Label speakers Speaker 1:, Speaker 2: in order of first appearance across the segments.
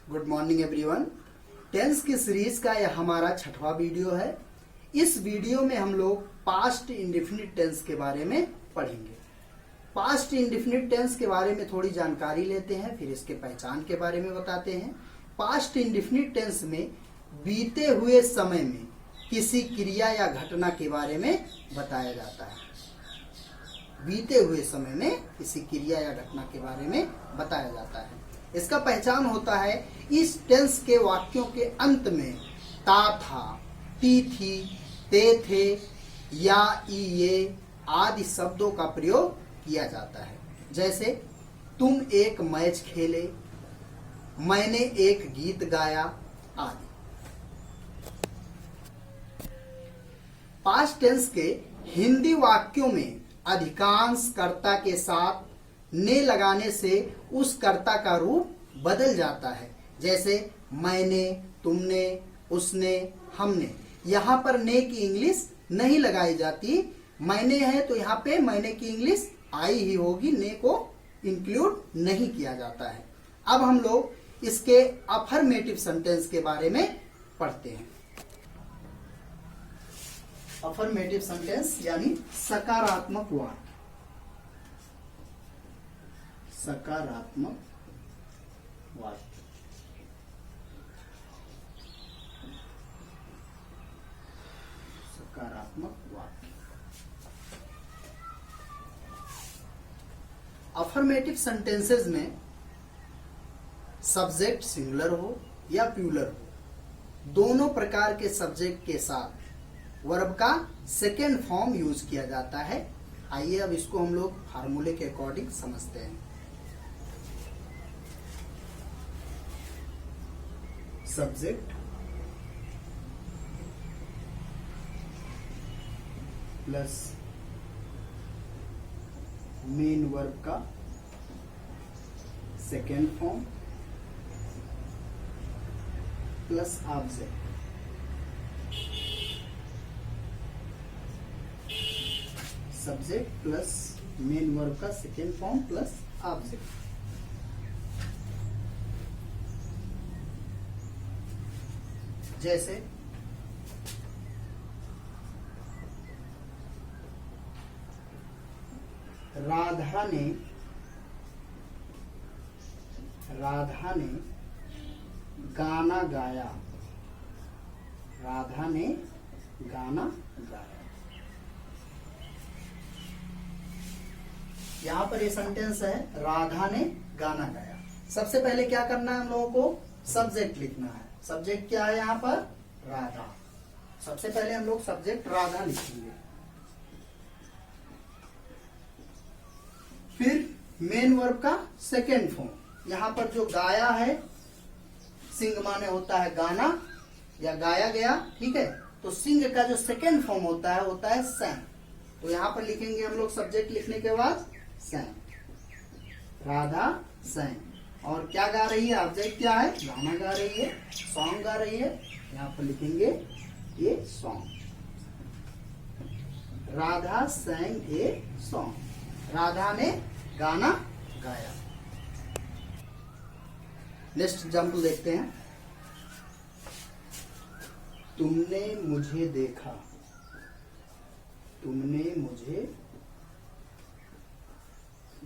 Speaker 1: Good morning everyone. Tense की series का यह हमारा 6वां वीडियो है। इस वीडियो में हम लोग पास्ट इंडेफिनिट टेंस के बारे में पढ़ेंगे। पास्ट इंडेफिनिट टेंस के बारे में थोड़ी जानकारी लेते हैं, फिर इसके पहचान के बारे में बताते हैं। पास्ट इंडेफिनिट टेंस में बीते हुए समय में किसी क्रिया या घटना के बारे में बताया जाता है। बीते हुए समय में किसी क्रिया या घटना के बारे में बताया जाता है। इसका पहचान होता है इस टेंस के वाक्यों के अंत में ता था, ती थी, ते थे या ये आदि शब्दों का प्रयोग किया जाता है। जैसे तुम एक मैच खेले, मैंने एक गीत गाया आदि। पास्ट टेंस के हिंदी वाक्यों में अधिकांश कर्ता के साथ ने लगाने से उस कर्ता का रूप बदल जाता है। जैसे मैंने, तुमने, उसने, हमने। यहाँ पर ने की इंग्लिश नहीं लगाई जाती। मैंने है तो यहाँ पे मैंने की इंग्लिश आई ही होगी, ने को इंक्लूड नहीं किया जाता है। अब हम लोग इसके अफर्मेटिव सेंटेंस के बारे में पढ़ते हैं। अफर्मेटिव सेंटेंस यानी सकारात्मक वाक्य। सकारात्मक वाक्य। सकारात्मक वाक्य। अफर्मेटिव सेंटेंसेस में सब्जेक्ट सिंगुलर हो या प्लूरल हो, दोनों प्रकार के सब्जेक्ट के साथ वर्ब का सेकेंड फॉर्म यूज किया जाता है। आइए अब इसको हम लोग फार्मूले के अकॉर्डिंग समझते हैं। सब्जेक्ट प्लस मेन वर्ब का second form plus object. Subject plus main verb का सेकेंड फॉर्म प्लस ऑब्जेक्ट। जैसे राधा ने गाना गाया। राधा ने गाना गाया। यहाँ पर ये सेंटेंस है राधा ने गाना गाया। सबसे पहले क्या करना है हम लोगों को? सब्जेक्ट लिखना है। सब्जेक्ट क्या है यहाँ पर? राधा। सबसे पहले हम लोग सब्जेक्ट राधा लिखेंगे। फिर मेन वर्ब का सेकेंड फॉर्म। यहाँ पर जो गाया है, सिंग माने होता है गाना या गाया गया, ठीक है। तो सिंग का जो सेकेंड फॉर्म होता है सैंग। तो यहाँ पर लिखेंगे हम लोग सब्जेक्ट लिखने के बाद सैंग। राधा सैंग। और क्या गा रही है? ऑब्जेक्ट क्या है? गाना गा रही है, सॉन्ग गा रही है। यहाँ पर लिखेंगे ये song. Radha सैंग a song. Radha ने गाना गाया। नेक्स्ट एग्जाम्पल देखते हैं। तुमने मुझे देखा। तुमने मुझे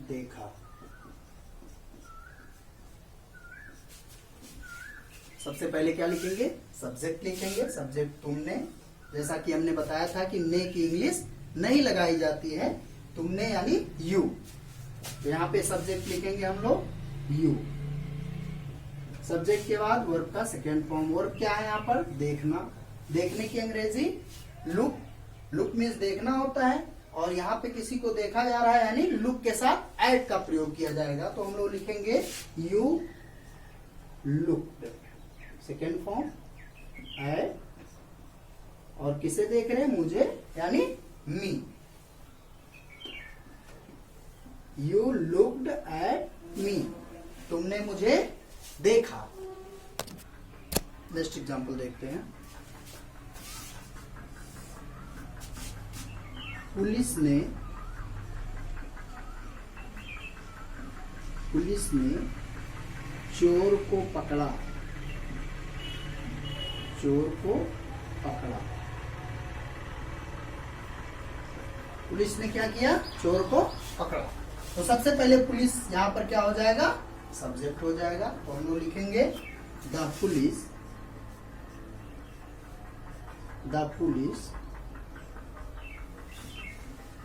Speaker 1: देखा। सबसे पहले क्या लिखेंगे? सब्जेक्ट लिखेंगे। सब्जेक्ट तुमने, जैसा कि हमने बताया था कि ने की इंग्लिश नहीं लगाई जाती है। तुमने यानी यू। तो यहाँ पे सब्जेक्ट लिखेंगे हम लोग यू। सब्जेक्ट के बाद वर्ब का सेकेंड फॉर्म। वर्ब क्या है यहाँ पर? देखना। देखने की अंग्रेजी लुक। लुक मीन्स देखना होता है, और यहाँ पे किसी को देखा जा रहा है यानी लुक के साथ एड का प्रयोग किया जाएगा। तो हम लोग लिखेंगे you looked. Second form ed. और किसे देख रहे हैं? मुझे यानी me. You looked at me. तुमने मुझे देखा। नेक्स्ट एग्जाम्पल देखते हैं। पुलिस ने चोर को पकड़ा। चोर को पकड़ा। पुलिस ने क्या किया? चोर को पकड़ा। तो सबसे पहले पुलिस यहाँ पर क्या हो जाएगा? सब्जेक्ट हो जाएगा। तो हम लोग लिखेंगे द पुलिस।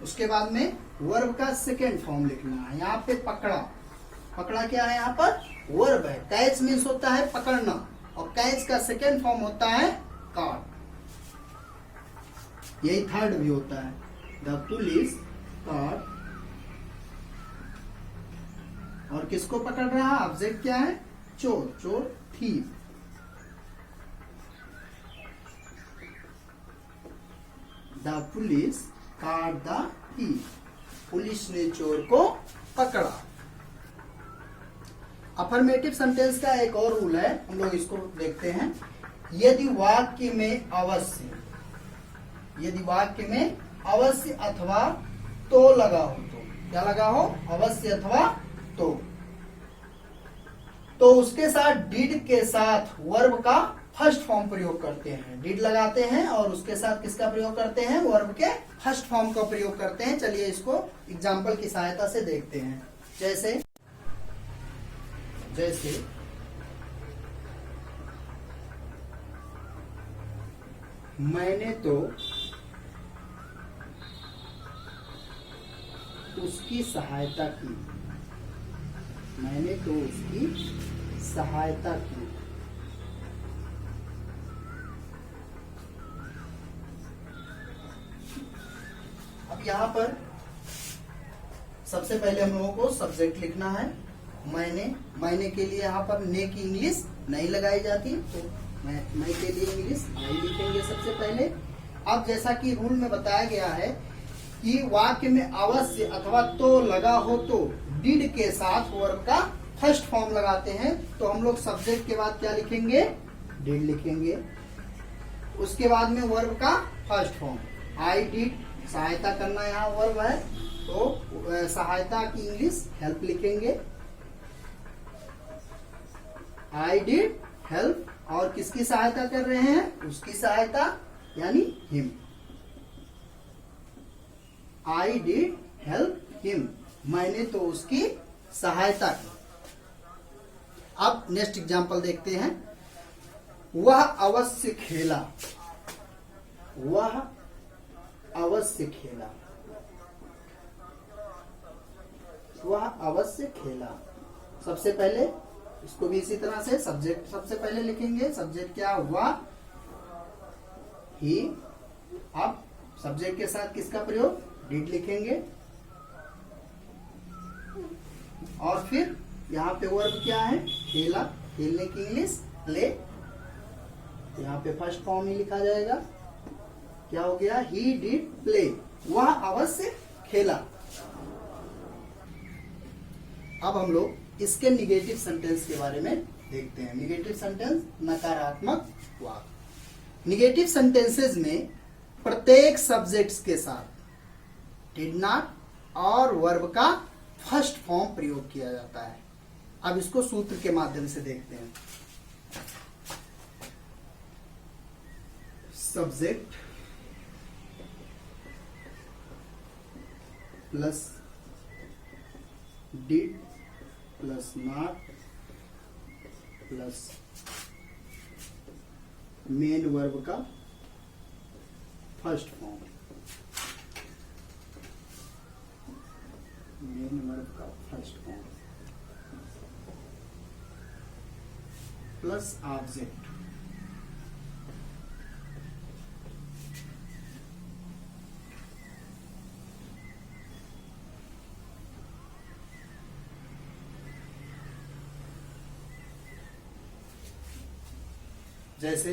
Speaker 1: उसके बाद में वर्ब का सेकेंड फॉर्म लिखना है। यहाँ पे पकड़ा, पकड़ा क्या है? यहाँ पर वर्ब है। कैच मीन्स होता है पकड़ना, और कैच का सेकेंड फॉर्म होता है कॉट। यही थर्ड भी होता है। द पुलिस कॉट, और किसको पकड़ रहा है? ऑब्जेक्ट क्या है? चोर, चोर thief. The police caught the thief, police ने चोर को पकड़ा। अफर्मेटिव सेंटेंस का एक और रूल है, हम लोग इसको देखते हैं। यदि वाक्य में अवश्य अथवा तो लगा हो, तो क्या लगा हो? अवश्य अथवा तो उसके साथ डिड के साथ वर्ब का फर्स्ट फॉर्म प्रयोग करते हैं। डिड लगाते हैं और उसके साथ किसका प्रयोग करते हैं? वर्ब के फर्स्ट फॉर्म का प्रयोग करते हैं। चलिए इसको एग्जाम्पल की सहायता से देखते हैं। जैसे मैंने तो उसकी सहायता की। मैंने तो उसकी सहायता की। अब यहाँ पर सबसे पहले हम लोगों को सब्जेक्ट लिखना है। मैंने के लिए यहाँ पर ने की इंग्लिश नहीं लगाई जाती, तो मैं के लिए इंग्लिश आई लिखेंगे सबसे पहले। अब जैसा कि रूल में बताया गया है कि वाक्य में अवश्य अथवा तो लगा हो तो डिड के साथ वर्ब का फर्स्ट फॉर्म लगाते हैं। तो हम लोग सब्जेक्ट के बाद क्या लिखेंगे? डिड लिखेंगे। उसके बाद में वर्ब का फर्स्ट फॉर्म आई डिड, सहायता करना यहाँ वर्ब है, तो सहायता की इंग्लिश हेल्प लिखेंगे। आई डिड हेल्प, और किसकी सहायता कर रहे हैं? उसकी सहायता, यानी him. I did help him, मैंने तो उसकी सहायता की। अब नेक्स्ट एग्जाम्पल देखते हैं। वह अवश्य खेला। वह अवश्य खेला। वह अवश्य खेला। सबसे पहले इसको भी इसी तरह से सब्जेक्ट सबसे पहले लिखेंगे। सब्जेक्ट क्या हुआ? ही। अब सब्जेक्ट के साथ किसका प्रयोग? डिड लिखेंगे। और फिर यहाँ पे वर्ब क्या है? खेला, खेलने की इंग्लिश प्ले। यहाँ पे फर्स्ट फॉर्म ही लिखा जाएगा। क्या हो गया? He did play. वह अवश्य खेला। अब हम लोग इसके निगेटिव सेंटेंस के बारे में देखते हैं। निगेटिव सेंटेंस नकारात्मक वाक्य। निगेटिव सेंटेंसेस में प्रत्येक सब्जेक्ट्स के साथ डिड नॉट और वर्ब का फर्स्ट फॉर्म प्रयोग किया जाता है। अब इसको सूत्र के माध्यम से देखते हैं। Subject plus did plus not plus main verb का फर्स्ट फॉर्म। मेन वर्ब का फर्स्ट फॉर्म प्लस ऑब्जेक्ट। जैसे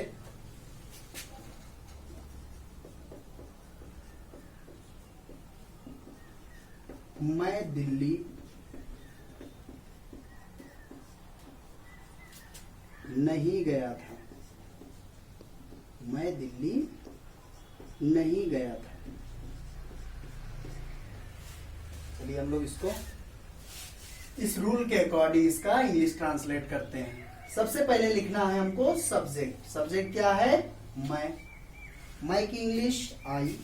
Speaker 1: मैं दिल्ली नहीं गया था। मैं दिल्ली नहीं गया था। चलिए हम लोग इसको इस रूल के अकॉर्डिंग इसका इंग्लिश ट्रांसलेट करते हैं। सबसे पहले लिखना है हमको सब्जेक्ट। सब्जेक्ट क्या है? मैं की इंग्लिश आई।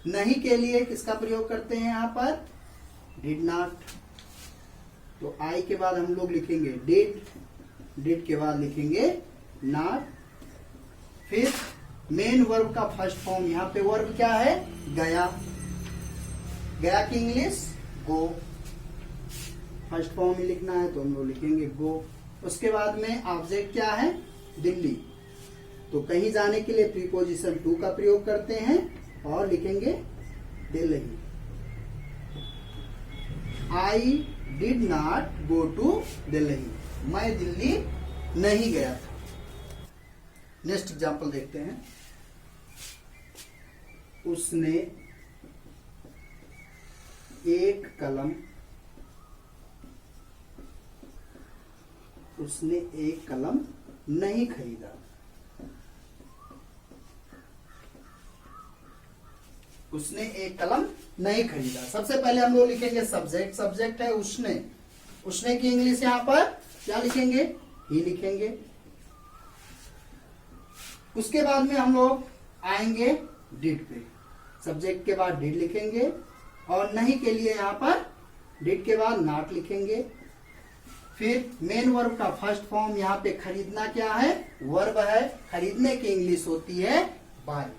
Speaker 1: नहीं के लिए किसका प्रयोग करते हैं यहाँ पर? Did not. तो आई के बाद हम लोग लिखेंगे डिड के बाद लिखेंगे नॉट। फिर मेन वर्ब का फर्स्ट फॉर्म, यहाँ पे वर्ब क्या है? गया। गया की इंग्लिश गो। फर्स्ट फॉर्म ही लिखना है तो हम लोग लिखेंगे गो। उसके बाद में ऑब्जेक्ट क्या है? दिल्ली। तो कहीं जाने के लिए प्रीपोजिशन टू का प्रयोग करते हैं और लिखेंगे Delhi. I did not go to Delhi. मैं दिल्ली नहीं गया था। नेक्स्ट एग्जाम्पल देखते हैं। उसने एक कलम नहीं खरीदा। उसने एक कलम नहीं खरीदा। सबसे पहले हम लोग लिखेंगे सब्जेक्ट। सब्जेक्ट है उसने। उसने की इंग्लिश यहां पर क्या लिखेंगे? ही लिखेंगे। उसके बाद में हम लोग आएंगे डिड पे। सब्जेक्ट के बाद डिड लिखेंगे और नहीं के लिए यहां पर डिड के बाद नॉट लिखेंगे। फिर मेन वर्ब का फर्स्ट फॉर्म, यहाँ पे खरीदना क्या है? वर्ब है। खरीदने की इंग्लिश होती है बाय।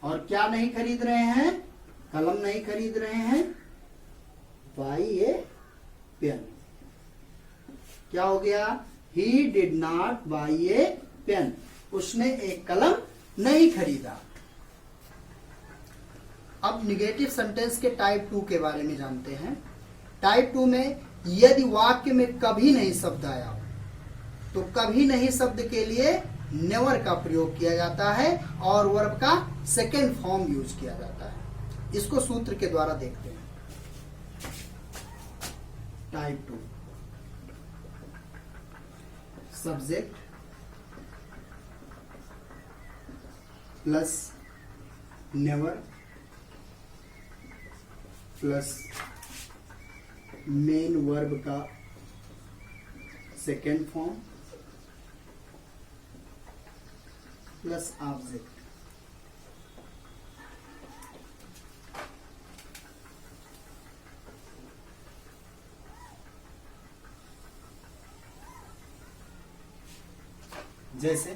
Speaker 1: और क्या नहीं खरीद रहे हैं? कलम नहीं खरीद रहे हैं। Buy a pen. क्या हो गया? He did not buy a pen. उसने एक कलम नहीं खरीदा। अब निगेटिव सेंटेंस के टाइप 2 के बारे में जानते हैं। टाइप 2 में यदि वाक्य में कभी नहीं शब्द आया तो कभी नहीं शब्द के लिए नेवर का प्रयोग किया जाता है और वर्ब का सेकेंड फॉर्म यूज किया जाता है। इसको सूत्र के द्वारा देखते हैं। Type 2 subject plus never plus main verb का सेकेंड फॉर्म प्लस ऑब्जेक्ट। जैसे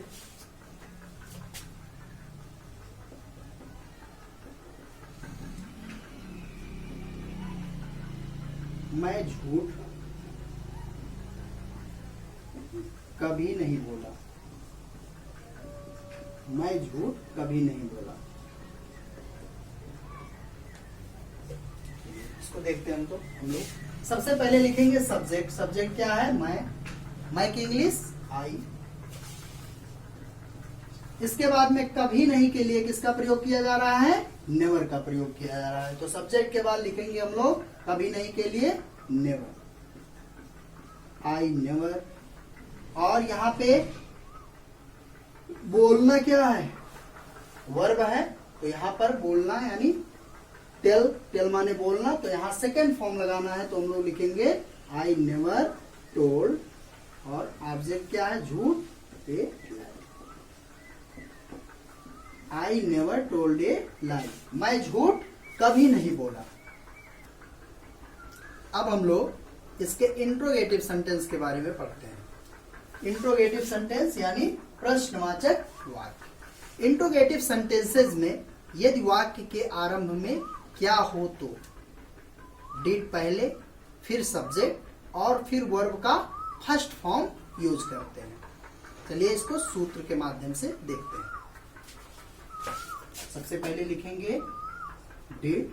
Speaker 1: मैं झूठ कभी नहीं बोला। मैं झूठ कभी नहीं बोला। इसको देखते हैं हम लोग सबसे पहले लिखेंगे सब्जेक्ट। सब्जेक्ट क्या है? मैं की इंग्लिश आई। इसके बाद में कभी नहीं के लिए किसका प्रयोग किया जा रहा है? नेवर का प्रयोग किया जा रहा है। तो सब्जेक्ट के बाद लिखेंगे हम लोग कभी नहीं के लिए नेवर। I never. और यहाँ पे बोलना क्या है? वर्ब है। तो यहाँ पर बोलना यानी टेल माने बोलना। तो यहाँ सेकेंड फॉर्म लगाना है तो हम लोग लिखेंगे आई नेवर टोल्ड। और ऑब्जेक्ट क्या है? झूठ ए लाई। आई नेवर टोल्ड ए लाई। मैं झूठ कभी नहीं बोला। अब हम लोग इसके इंट्रोगेटिव सेंटेंस के बारे में पढ़ते हैं। इंट्रोगेटिव सेंटेंस यानी प्रश्नवाचक वाक्य। इंट्रोगेटिव सेंटेंसेस में यदि वाक्य के आरंभ में क्या हो तो डिड पहले, फिर सब्जेक्ट और फिर वर्ब का फर्स्ट फॉर्म यूज करते हैं। चलिए इसको सूत्र के माध्यम से देखते हैं। सबसे पहले लिखेंगे did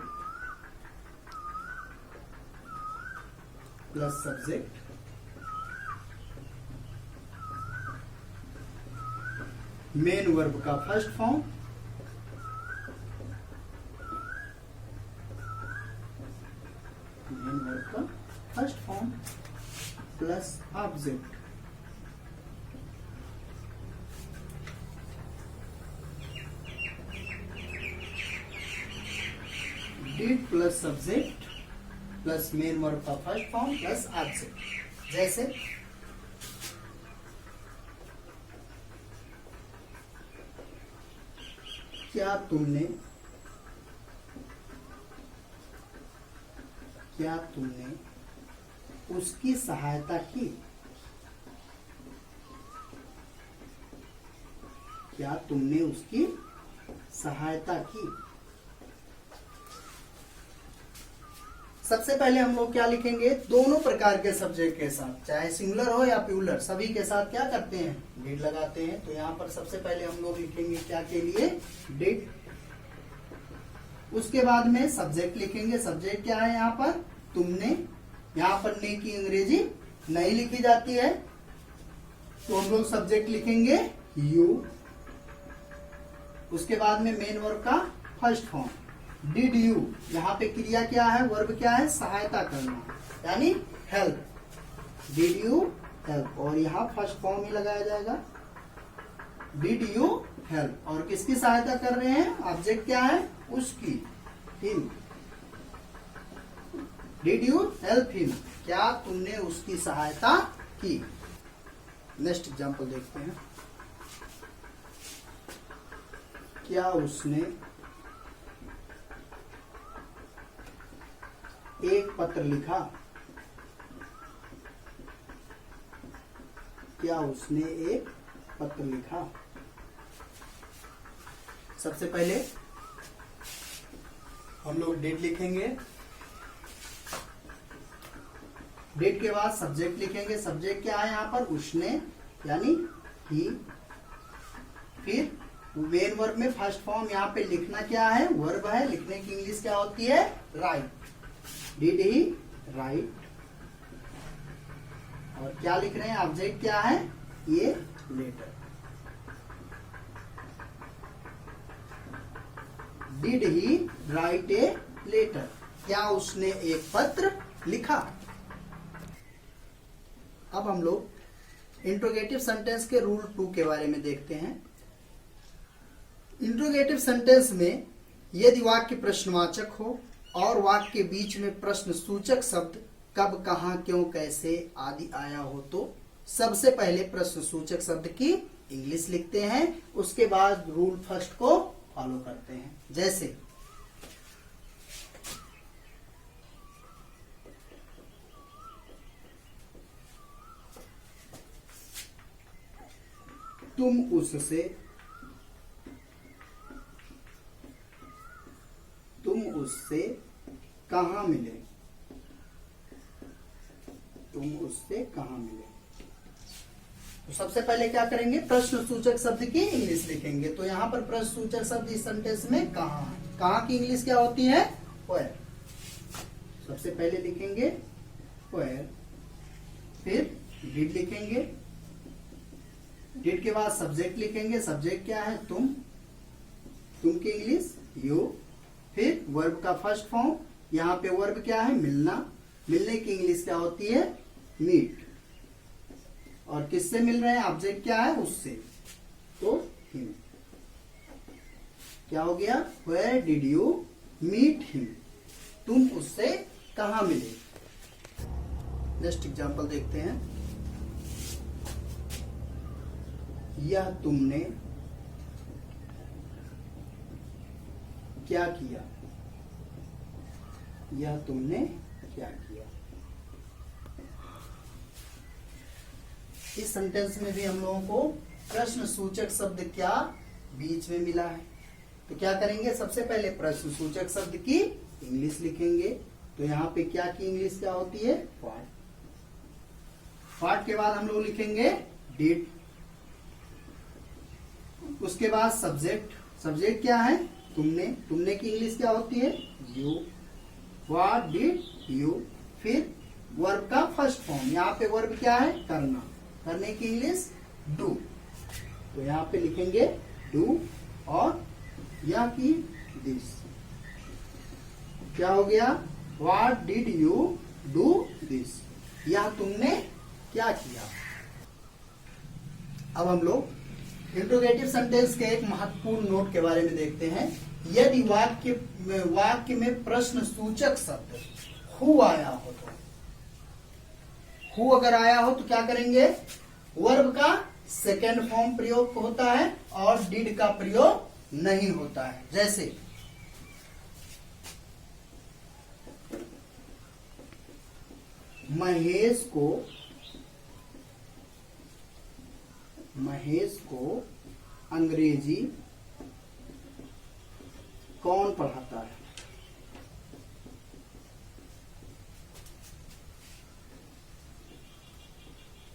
Speaker 1: plus subject main verb का first form plus object. Did plus subject plus main verb का फर्स्ट फॉर्म प्लस ऑब्जेक्ट। जैसे क्या तुमने उसकी सहायता की? क्या तुमने उसकी सहायता की? सबसे पहले हम लोग क्या लिखेंगे, दोनों प्रकार के सब्जेक्ट के साथ, चाहे सिंगुलर हो या प्लूरल, सभी के साथ क्या करते हैं, डिड लगाते हैं। तो यहाँ पर सबसे पहले हम लोग लिखेंगे क्या के लिए, डिड। उसके बाद में सब्जेक्ट लिखेंगे। सब्जेक्ट क्या है यहाँ पर, तुमने। यहाँ पर ने की अंग्रेजी नहीं लिखी जाती है, तो हम लोग सब्जेक्ट लिखेंगे यू। उसके बाद में मेन वर्ब का फर्स्ट फॉर्म डिड यू। यहाँ पे क्रिया क्या है, वर्ब क्या है, सहायता करना, यानी हेल्प। डिड यू हेल्प, और यहाँ फर्स्ट फॉर्म ही लगाया जाएगा, डिड यू हेल्प। और किसकी सहायता कर रहे हैं, ऑब्जेक्ट क्या है, उसकी, him. Did you help him, क्या तुमने उसकी सहायता की। नेक्स्ट एग्जाम्पल देखते हैं। क्या उसने एक पत्र लिखा? क्या उसने एक पत्र लिखा? सबसे पहले हम लोग डिड लिखेंगे। डिड के बाद सब्जेक्ट लिखेंगे। सब्जेक्ट क्या है यहाँ पर, उसने, यानी ही। फिर मेन वर्ब में फर्स्ट फॉर्म यहाँ पे लिखना क्या है, वर्ब है। लिखने की इंग्लिश क्या होती है, राइट। Did he right. और क्या लिख रहे हैं, ऑब्जेक्ट क्या है, ये letter. Did he write a letter, क्या उसने एक पत्र लिखा। अब हम लोग इंट्रोगेटिव सेंटेंस के रूल 2 के बारे में देखते हैं। इंट्रोगेटिव सेंटेंस में यदि वाक्य प्रश्नवाचक हो और वाक्य के बीच में प्रश्न सूचक शब्द कब, कहां, क्यों, कैसे आदि आया हो, तो सबसे पहले प्रश्न सूचक शब्द की इंग्लिश लिखते हैं। उसके बाद रूल फर्स्ट को फॉलो करते हैं। जैसे तुम उससे कहां मिले? तुम उससे कहां मिले? तो सबसे पहले क्या करेंगे, प्रश्न सूचक शब्द की इंग्लिश लिखेंगे। तो यहाँ पर प्रश्न सूचक शब्द इस सेंटेंस में कहां है। कहां की इंग्लिश क्या होती है, वेयर। सबसे पहले लिखेंगे वेयर, फिर डिड लिखेंगे। डिड के बाद सब्जेक्ट लिखेंगे। सब्जेक्ट क्या है, तुम की इंग्लिश यू। फिर वर्ब का फर्स्ट फॉर्म, यहाँ पे वर्ब क्या है, मिलना। मिलने की इंग्लिश क्या होती है, मीट। और किससे मिल रहे हैं, ऑब्जेक्ट क्या है, उससे, तो हिम। क्या हो गया, where did you meet him, तुम उससे कहां मिले। नेक्स्ट एग्जांपल देखते हैं। यह तुमने क्या किया? यह तुमने क्या किया। इस सेंटेंस में भी हम लोगों को प्रश्न सूचक शब्द क्या बीच में मिला है। तो क्या करेंगे, सबसे पहले प्रश्न सूचक शब्द की इंग्लिश लिखेंगे। तो यहाँ पे क्या की इंग्लिश क्या होती है, व्हाट। व्हाट के बाद हम लोग लिखेंगे डिड। उसके बाद सब्जेक्ट। सब्जेक्ट क्या है, तुमने की इंग्लिश क्या होती है, यू। What did you. फिर वर्ब का फर्स्ट फॉर्म, यहाँ पे वर्ब क्या है, करना। करने की इंग्लिश डू। तो यहाँ पे लिखेंगे डू। और यह की दिस। क्या हो गया, what did you do this, यह तुमने क्या किया। अब हम लोग इंट्रोगेटिव सेंटेंस के एक महत्वपूर्ण नोट के बारे में देखते हैं। यदि वाक्य में प्रश्न सूचक शब्द हु आया हो तो, हु अगर आया हो तो क्या करेंगे, वर्ब का सेकेंड फॉर्म प्रयोग होता है और डिड का प्रयोग नहीं होता है। जैसे महेश को अंग्रेजी कौन पढ़ाता है?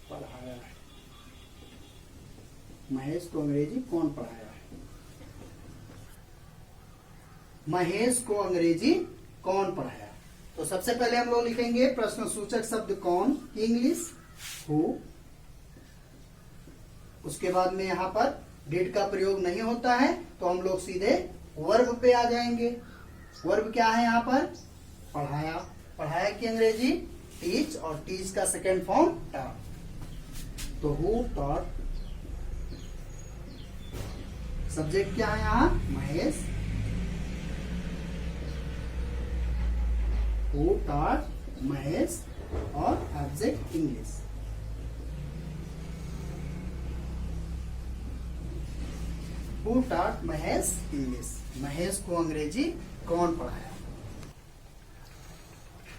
Speaker 1: पढ़ाया है। महेश को अंग्रेजी कौन पढ़ाया है? महेश को अंग्रेजी कौन पढ़ाया? तो सबसे पहले हम लोग लिखेंगे प्रश्न सूचक शब्द कौन की इंग्लिश हु। उसके बाद में यहां पर डिड का प्रयोग नहीं होता है तो हम लोग सीधे वर्ब पे आ जाएंगे। वर्ब क्या है यहाँ पर, पढ़ाया। पढ़ाया की अंग्रेजी टीच और टीच का सेकेंड फॉर्म टॉट। तो हु टॉट, सब्जेक्ट क्या है यहाँ महेश, हु टॉट महेश और object English. Who taught Mahesh English, Mahesh को अंग्रेजी कौन पढ़ाया।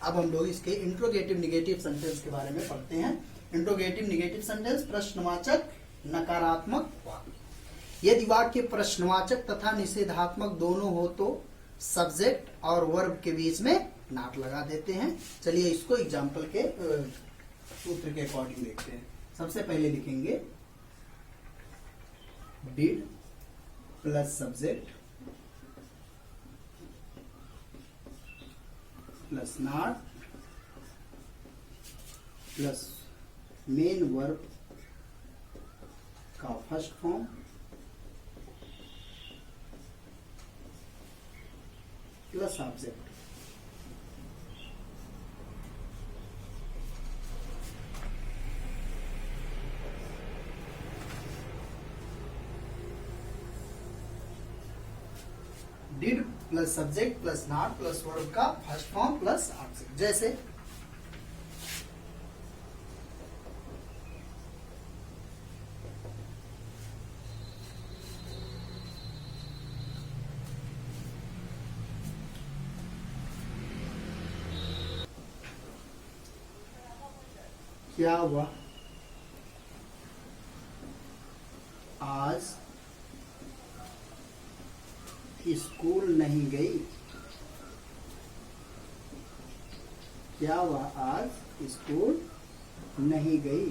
Speaker 1: अब हम लोग इसके इंट्रोगेटिव निगेटिव सेंटेंस के बारे में पढ़ते हैं। इंट्रोगेटिव निगेटिव सेंटेंस प्रश्नवाचक नकारात्मक वाक्य। यदि वाक्य प्रश्नवाचक तथा निषेधात्मक दोनों हो तो सब्जेक्ट और वर्ब के बीच में नॉट लगा देते हैं। चलिए इसको एग्जाम्पल के सूत्र के अकॉर्डिंग देखते हैं। सबसे पहले लिखेंगे did plus subject plus not plus main verb का first form plus object. Did plus subject plus not plus verb का फर्स्ट फॉर्म प्लस ऑब्जेक्ट। जैसे क्या हुआ आज स्कूल नहीं गई, क्या हुआ आज स्कूल नहीं गई।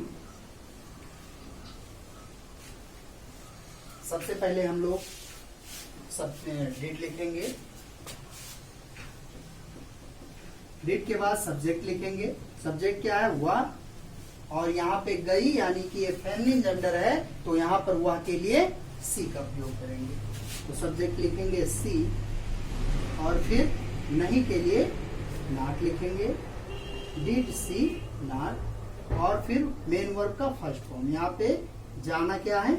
Speaker 1: सबसे पहले हम लोग सब डिड लिखेंगे, डिड के बाद सब्जेक्ट लिखेंगे। सब्जेक्ट क्या है वह, और यहाँ पे गई यानी कि ये फेमिनिन जेंडर है तो यहाँ पर वह के लिए सी का प्रयोग करेंगे। तो सब्जेक्ट लिखेंगे सी और फिर नहीं के लिए नॉट लिखेंगे, डिड सी नॉट, और फिर मेन वर्ब का फर्स्ट फॉर्म। यहाँ पे जाना क्या है,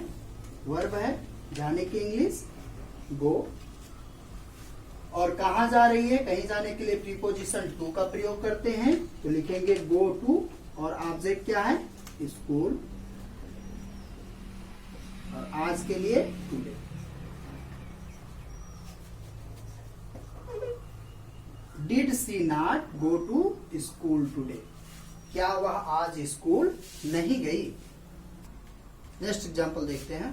Speaker 1: वर्ब है, जाने की इंग्लिश गो, और कहाँ जा रही है, कहीं जाने के लिए प्रीपोजिशन टू का प्रयोग करते हैं तो लिखेंगे गो टू, और ऑब्जेक्ट क्या है स्कूल, और आज के लिए today. Did she not go to school today, क्या वह आज स्कूल नहीं गई। नेक्स्ट एग्जांपल देखते हैं।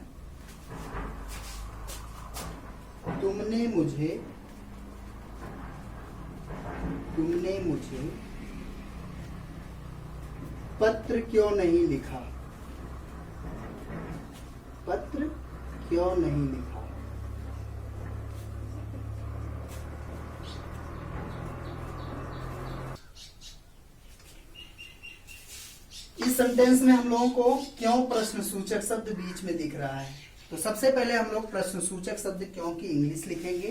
Speaker 1: तुमने मुझे पत्र क्यों नहीं लिखा, पत्र क्यों नहीं लिखा। इस सेंटेंस में हम लोगों को क्यों प्रश्न सूचक शब्द बीच में दिख रहा है, तो सबसे पहले हम लोग प्रश्न सूचक शब्द क्यों की इंग्लिश लिखेंगे।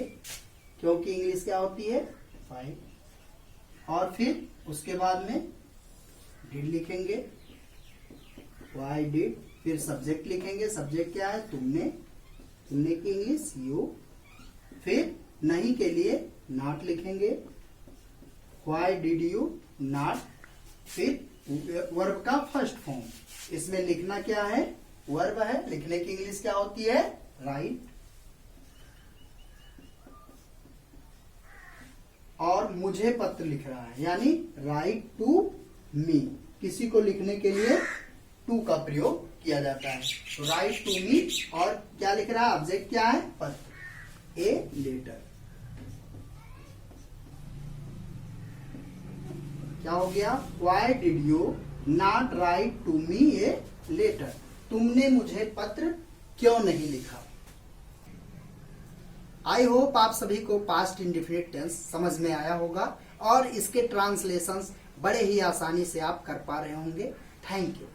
Speaker 1: क्यों की इंग्लिश क्या होती है फाइल, और फिर उसके बाद में डिड लिखेंगे वाई डिड, फिर सब्जेक्ट लिखेंगे। सब्जेक्ट क्या है तुमने, तुमने की इंग्लिश यू, फिर नहीं के लिए नॉट लिखेंगे, व्हाई डिड यू नॉट, फिर वर्ब का फर्स्ट फॉर्म, इसमें लिखना क्या है, वर्ब है, लिखने की इंग्लिश क्या होती है, राइट। और मुझे पत्र लिख रहा है, यानी राइट टू मी, किसी को लिखने के लिए टू का प्रयोग किया जाता है, तो राइट टू मी। और क्या लिख रहा है, ऑब्जेक्ट क्या है, पत्र, ए लेटर। क्या हो गया, why did you not write to me a letter, तुमने मुझे पत्र क्यों नहीं लिखा। आई होप आप सभी को पास्ट इंडेफिनिट टेंस समझ में आया होगा और इसके ट्रांसलेशंस बड़े ही आसानी से आप कर पा रहे होंगे। Thank you.